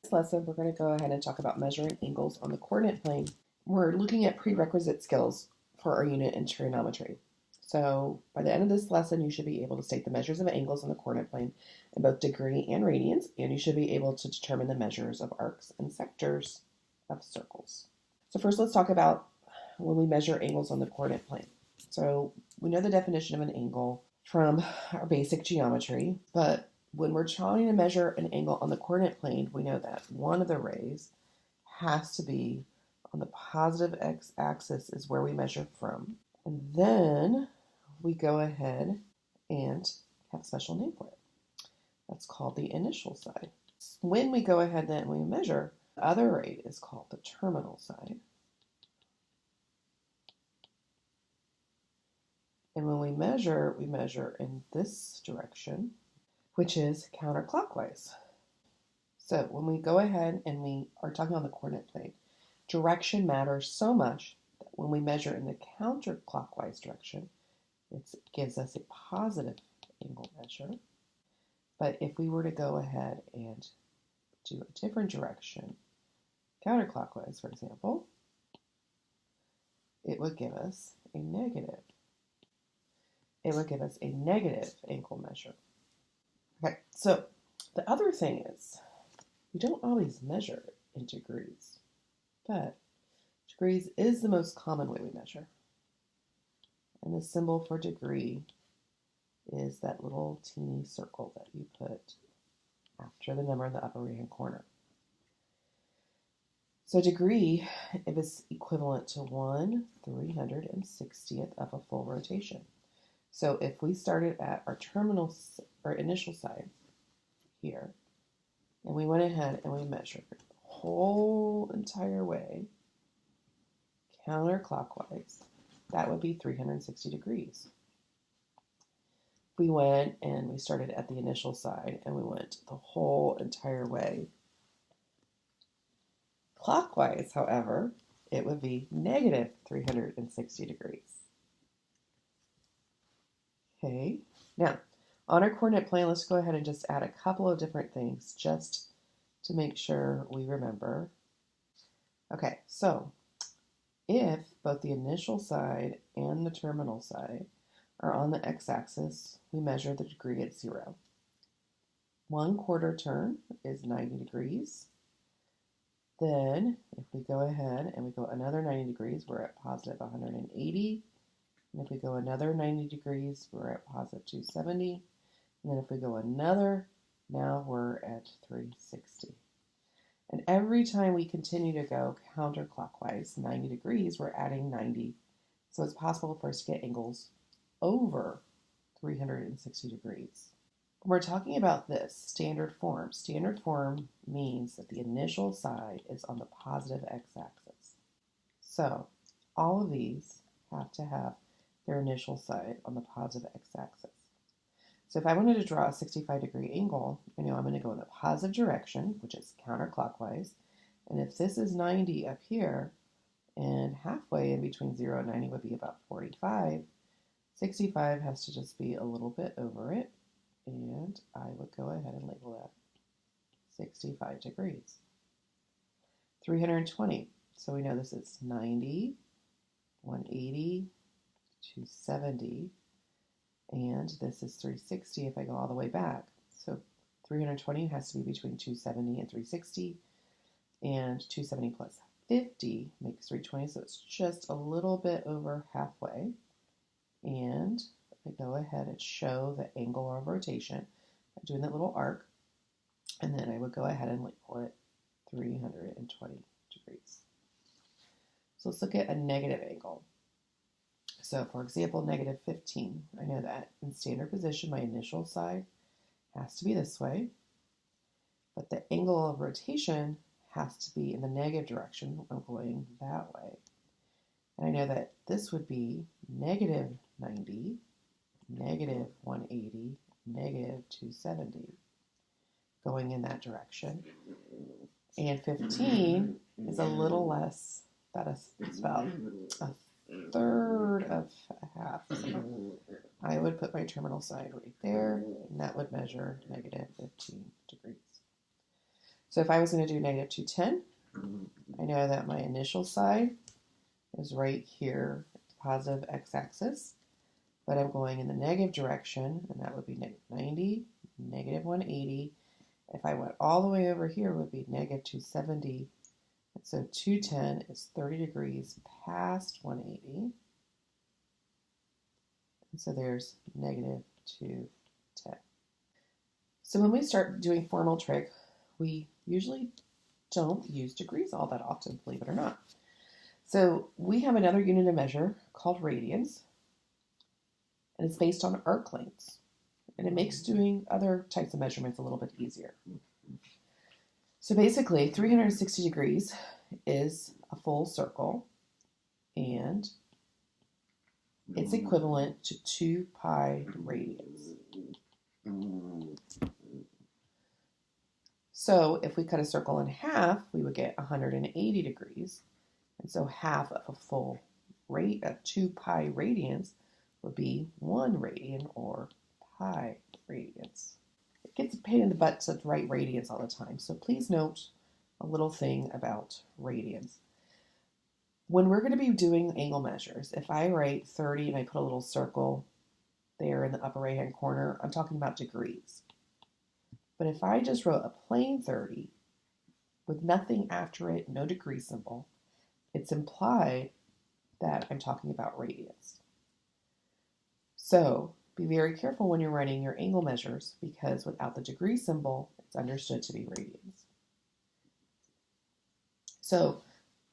This lesson, we're going to go ahead and talk about measuring angles on the coordinate plane. We're looking at prerequisite skills for our unit in trigonometry. So by the end of this lesson, you should be able to state the measures of angles on the coordinate plane in both degree and radians, and you should be able to determine the measures of arcs and sectors of circles. So first, let's talk about when we measure angles on the coordinate plane. So we know the definition of an angle from our basic geometry, but when we're trying to measure an angle on the coordinate plane, we know that one of the rays has to be on the positive x-axis is where we measure from. And then we go ahead and have a special name for it. That's called the initial side. When we go ahead then and we measure, the other ray is called the terminal side. And when we measure in this direction, which is counterclockwise. So when we go ahead and we are talking on the coordinate plane, direction matters so much that when we measure in the counterclockwise direction, it gives us a positive angle measure. But if we were to go ahead and do a different direction, counterclockwise, for example, it would give us a negative. It would give us a negative angle measure. Okay, so the other thing is, we don't always measure in degrees, but degrees is the most common way we measure. And the symbol for degree is that little teeny circle that you put after the number in the upper right-hand corner. So degree is equivalent to 1/360th of a full rotation. So if we started at our initial side here, and we went ahead and we measured the whole entire way counterclockwise, that would be 360 degrees. We went and we started at the initial side and we went the whole entire way clockwise, however, it would be negative 360 degrees. Okay, now on our coordinate plane, let's go ahead and just add a couple of different things just to make sure we remember. Okay, so if both the initial side and the terminal side are on the x-axis, we measure the degree at 0. 1/4 turn is 90 degrees. Then if we go ahead and we go another 90 degrees, we're at positive 180. And if we go another 90 degrees, we're at positive 270. And then if we go another, now we're at 360. And every time we continue to go counterclockwise 90 degrees, we're adding 90. So it's possible for us to get angles over 360 degrees. When we're talking about this standard form means that the initial side is on the positive x-axis. So all of these have to have their initial side on the positive x-axis. So if I wanted to draw a 65-degree angle, I know I'm going to go in the positive direction, which is counterclockwise. And if this is 90 up here, and halfway in between 0 and 90 would be about 45, 65 has to just be a little bit over it. And I would go ahead and label that 65 degrees. 320, so we know this is 90, 180, 270, and this is 360 if I go all the way back. So 320 has to be between 270 and 360, and 270 plus 50 makes 320, so it's just a little bit over halfway. And I go ahead and show the angle of rotation by doing that little arc, and then I would go ahead and label it 320 degrees. So let's look at a negative angle. So for example, negative 15. I know that in standard position, my initial side has to be this way, but the angle of rotation has to be in the negative direction. I'm going that way. And I know that this would be negative 90, negative 180, negative 270, going in that direction. And 15 is a little less, it's about a third of a half. So I would put my terminal side right there, and that would measure negative 15 degrees. So if I was going to do negative 210, I know that my initial side is right here, positive x-axis, but I'm going in the negative direction, and that would be negative 90, negative 180. If I went all the way over here, it would be negative 270. And so 210 is 30 degrees past 180. And so there's negative 210. So when we start doing formal trig, we usually don't use degrees all that often, believe it or not. So we have another unit of measure called radians, and it's based on arc lengths. And it makes doing other types of measurements a little bit easier. So basically, 360 degrees is a full circle, and it's equivalent to 2 pi radians. So if we cut a circle in half, we would get 180 degrees. And so half of a full rate of 2 pi radians would be 1 radian, or pi radians. It gets a pain in the butt to write radians all the time, so please note a little thing about radians. When we're going to be doing angle measures, if I write 30 and I put a little circle there in the upper right hand corner, I'm talking about degrees. But if I just wrote a plain 30 with nothing after it, no degree symbol, it's implied that I'm talking about radians. So be very careful when you're writing your angle measures, because without the degree symbol, it's understood to be radians. So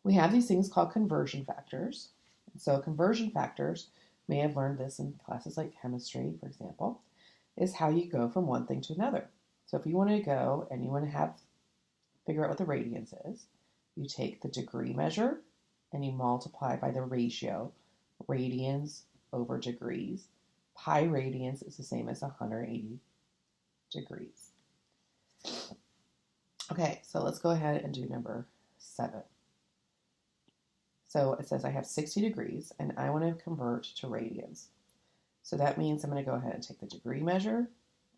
we have these things called conversion factors. So conversion factors, may have learned this in classes like chemistry, for example, is how you go from one thing to another. So if you want to go and you want to figure out what the radians is, you take the degree measure and you multiply by the ratio, radians over degrees. Pi radians is the same as 180 degrees. Okay, so let's go ahead and do number 7. So it says I have 60 degrees and I want to convert to radians. So that means I'm going to go ahead and take the degree measure,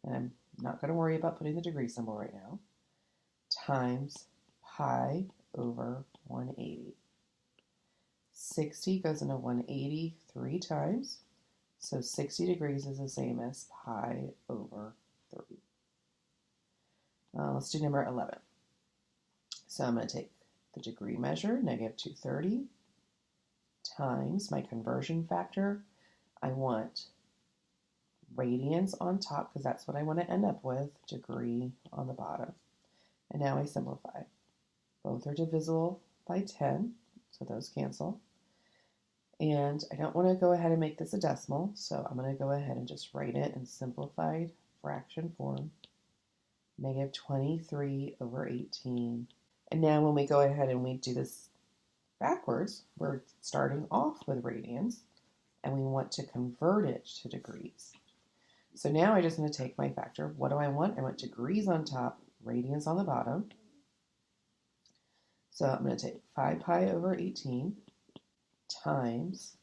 and I'm not going to worry about putting the degree symbol right now, times pi over 180. 60 goes into 180 3 times, so 60 degrees is the same as pi over 3. Let's do number 11. So I'm going to take the degree measure, negative 230, times my conversion factor. I want radians on top because that's what I want to end up with, degree on the bottom. And now I simplify. Both are divisible by 10, so those cancel. And I don't want to go ahead and make this a decimal, so I'm going to go ahead and just write it in simplified fraction form. Negative 23 over 18. And now when we go ahead and we do this backwards, we're starting off with radians, and we want to convert it to degrees. So now I just want to take my factor. What do I want? I want degrees on top, radians on the bottom. So I'm going to take 5 pi over 18 times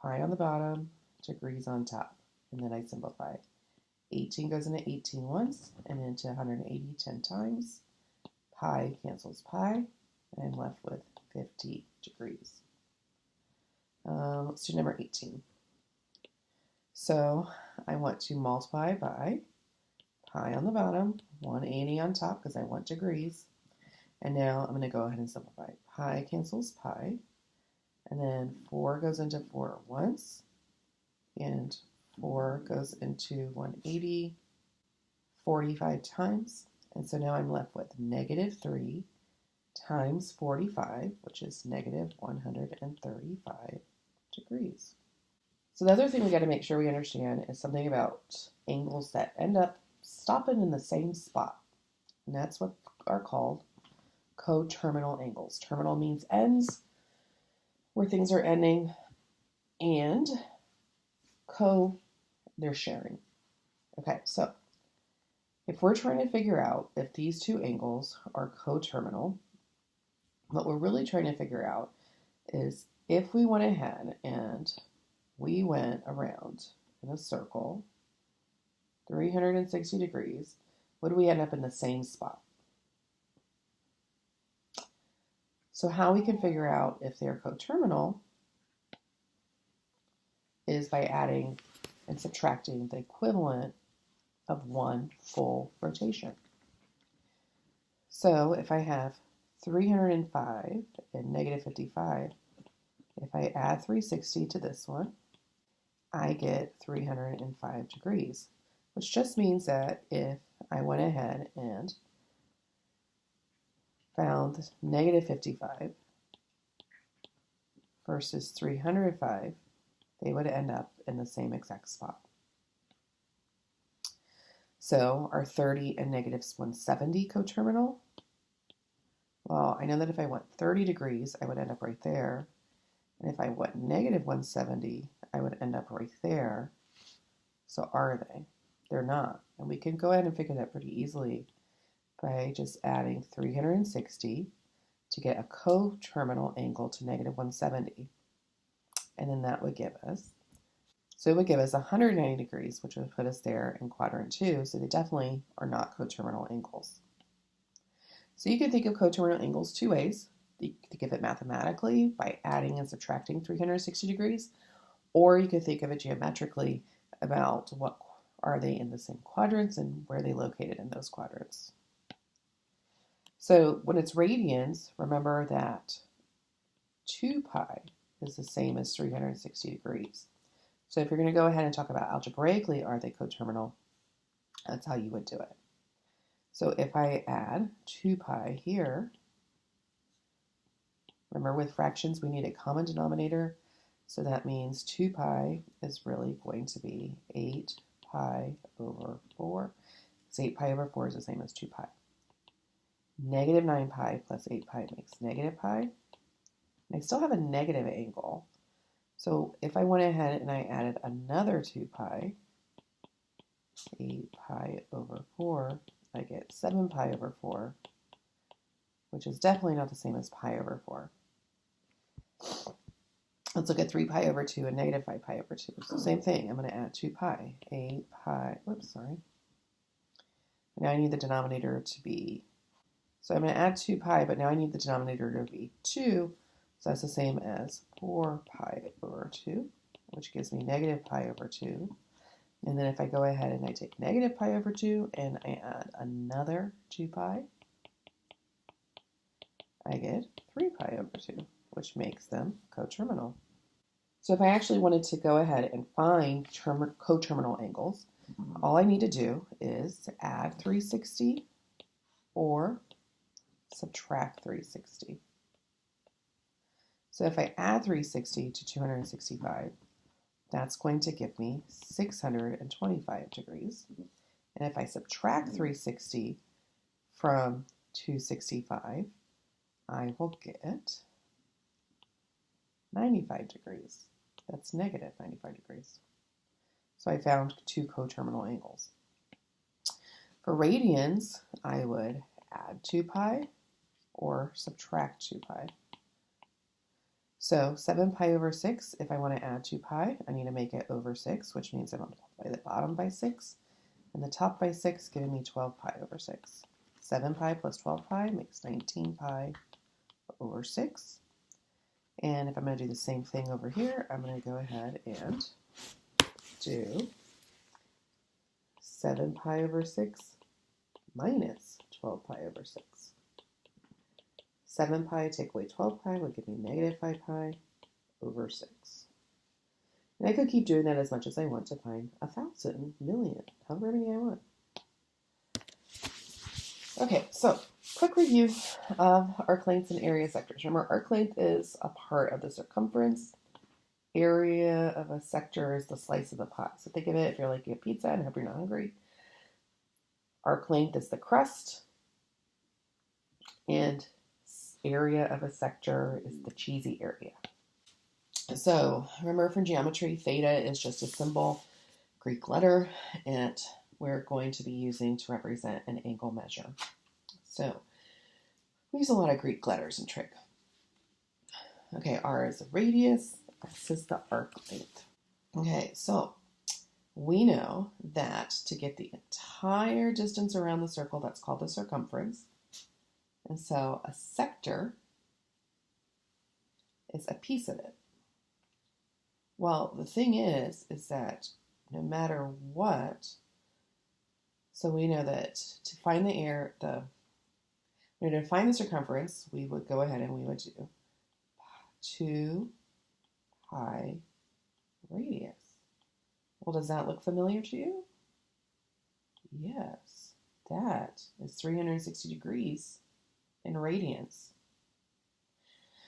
pi on the bottom, degrees on top. And then I simplify. 18 goes into 18 once and into 180 10 times. Pi cancels pi, and I'm left with 50 degrees. Let's do number 18. So I want to multiply by pi on the bottom, 180 on top because I want degrees. And now I'm going to go ahead and simplify. Pi cancels pi, and then 4 goes into 4 once, and 4 goes into 180 45 times. And so now I'm left with negative 3 times 45, which is negative 135 degrees. So the other thing we got to make sure we understand is something about angles that end up stopping in the same spot. And that's what are called coterminal angles. Terminal means ends, where things are ending, and they're sharing. Okay, so if we're trying to figure out if these two angles are coterminal, what we're really trying to figure out is if we went ahead and we went around in a circle 360 degrees, would we end up in the same spot? So how we can figure out if they're coterminal is by adding and subtracting the equivalent of one full rotation. So if I have 305 and negative 55, if I add 360 to this one, I get 305 degrees, which just means that if I went ahead and found negative 55 versus 305, they would end up in the same exact spot. So are 30 and negative 170 coterminal? Well, I know that if I went 30 degrees, I would end up right there. And if I went negative 170, I would end up right there. So are they? They're not. And we can go ahead and figure that pretty easily by just adding 360 to get a coterminal angle to negative 170. And then that would give us, so it would give us 190 degrees, which would put us there in quadrant 2. So they definitely are not coterminal angles. So you can think of coterminal angles two ways. You can think of it mathematically by adding and subtracting 360 degrees, or you could think of it geometrically about what are they in the same quadrants and where are they located in those quadrants. So when it's radians, remember that 2 pi is the same as 360 degrees. So if you're going to go ahead and talk about algebraically, are they coterminal? That's how you would do it. So if I add 2 pi here, remember with fractions we need a common denominator, so that means 2 pi is really going to be 8 pi over 4. So 8 pi over 4 is the same as 2 pi. Negative 9 pi plus 8 pi makes negative pi. And I still have a negative angle. So if I went ahead and I added another 2 pi, 8 pi over 4, I get 7 pi over 4, which is definitely not the same as pi over 4. Let's look at 3 pi over 2 and negative 5 pi over 2. So same thing, I'm going to add 2 pi, 8 pi, whoops, sorry. Now I need the denominator to be, so I'm going to add 2 pi, but now I need the denominator to be 2, so that's the same as 4 pi over 2, which gives me negative pi over 2. And then if I go ahead and I take negative pi over 2 and I add another 2 pi, I get 3 pi over 2, which makes them coterminal. So if I actually wanted to go ahead and find coterminal angles, all I need to do is add 360 or subtract 360. So if I add 360 to 265, that's going to give me 625 degrees. And if I subtract 360 from 265, I will get 95 degrees. That's negative 95 degrees. So I found two coterminal angles. For radians, I would add 2 pi or subtract 2 pi. So 7 pi over 6, if I want to add 2 pi, I need to make it over 6, which means I multiply the bottom by 6, and the top by 6, giving me 12 pi over 6. 7 pi plus 12 pi makes 19 pi over 6. And if I'm going to do the same thing over here, I'm going to go ahead and do 7 pi over 6 minus 12 pi over 6. 7 pi take away 12 pi would give me negative 5 pi over 6. And I could keep doing that as much as I want to find 1,000, million, however many I want. Okay, so quick review of arc lengths and area sectors. Remember, arc length is a part of the circumference. Area of a sector is the slice of the pie. So think of it if you're like a pizza and hope you're not hungry. Arc length is the crust, and area of a sector is the cheesy area. So remember from geometry, theta is just a symbol, Greek letter, and we're going to be using to represent an angle measure. So we use a lot of Greek letters in trig. Okay, R is the radius, S is the arc length. Okay, so we know that to get the entire distance around the circle, that's called the circumference. And so a sector is a piece of it. Well, the thing is that no matter what, so we know that to find to find the circumference, we would go ahead and we would do 2 pi radius. Well, does that look familiar to you? Yes, that is 360 degrees in radians.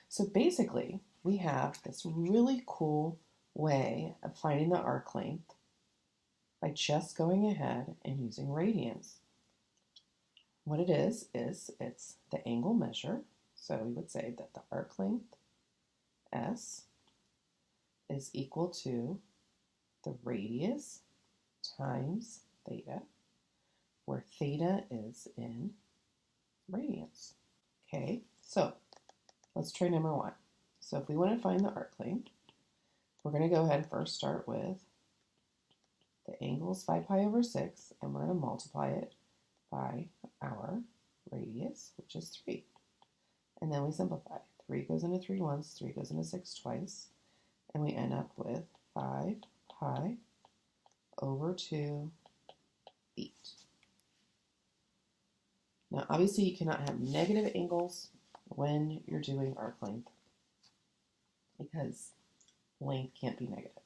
So basically, we have this really cool way of finding the arc length by just going ahead and using radians. What it is it's the angle measure. So we would say that the arc length, S, is equal to the radius times theta, where theta is in radians. Okay, so let's try number 1. So if we want to find the arc length, we're going to go ahead and first start with the angle is 5 pi over 6, and we're going to multiply it by our radius, which is 3. And then we simplify. 3 goes into 3 once, 3 goes into 6 twice, and we end up with 5 pi over 2 feet. Now, obviously, you cannot have negative angles when you're doing arc length because length can't be negative.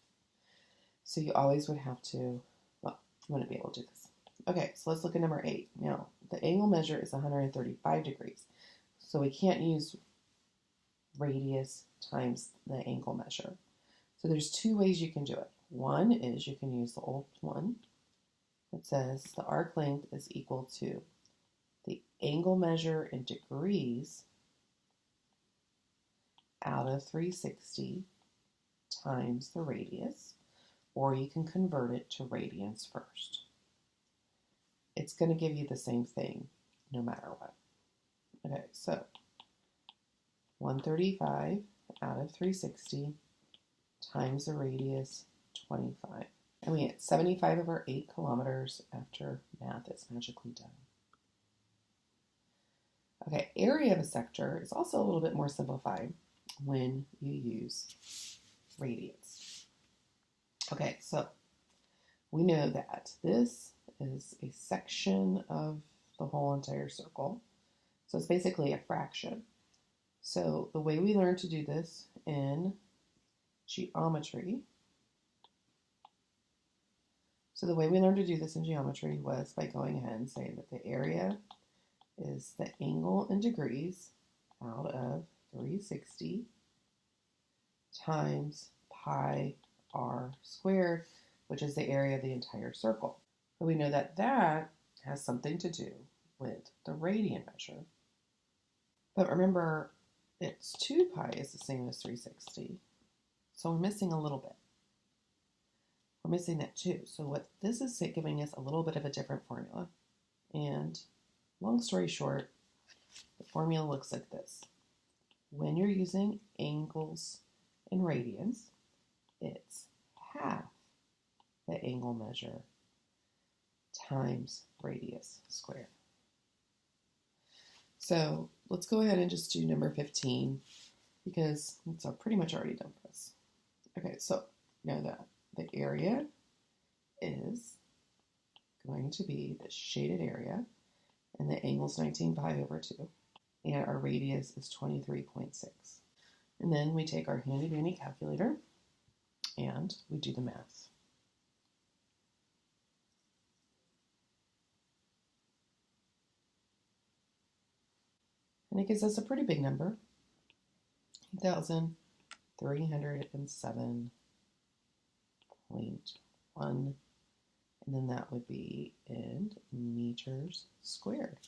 So you always would have to, well, you wouldn't be able to do this. Okay, so let's look at number 8. Now, the angle measure is 135 degrees. So we can't use radius times the angle measure. So there's 2 ways you can do it. One is you can use the old one that says the arc length is equal to the angle measure in degrees out of 360 times the radius, or you can convert it to radians first. It's going to give you the same thing no matter what. Okay, so 135 out of 360 times the radius 25. And we get 75 over 8 kilometers after math is magically done. Okay, area of a sector is also a little bit more simplified when you use radians. Okay, so we know that this is a section of the whole entire circle. So it's basically a fraction. So the way we learn to do this in geometry, was by going ahead and saying that the area is the angle in degrees out of 360 times pi r squared, which is the area of the entire circle. But we know that that has something to do with the radian measure. But remember, it's 2 pi is the same as 360. So we're missing a little bit. We're missing that 2. So what this is giving us a little bit of a different formula. And long story short, the formula looks like this. When you're using angles in radians, it's half the angle measure times radius squared. So let's go ahead and just do number 15 because it's pretty much already done for us. Okay, so know that the area is going to be the shaded area, and the angle is 19 pi over 2, and our radius is 23.6. And then we take our handy dandy calculator and we do the math. And it gives us a pretty big number, 8,307.1, and then that would be in meters squared.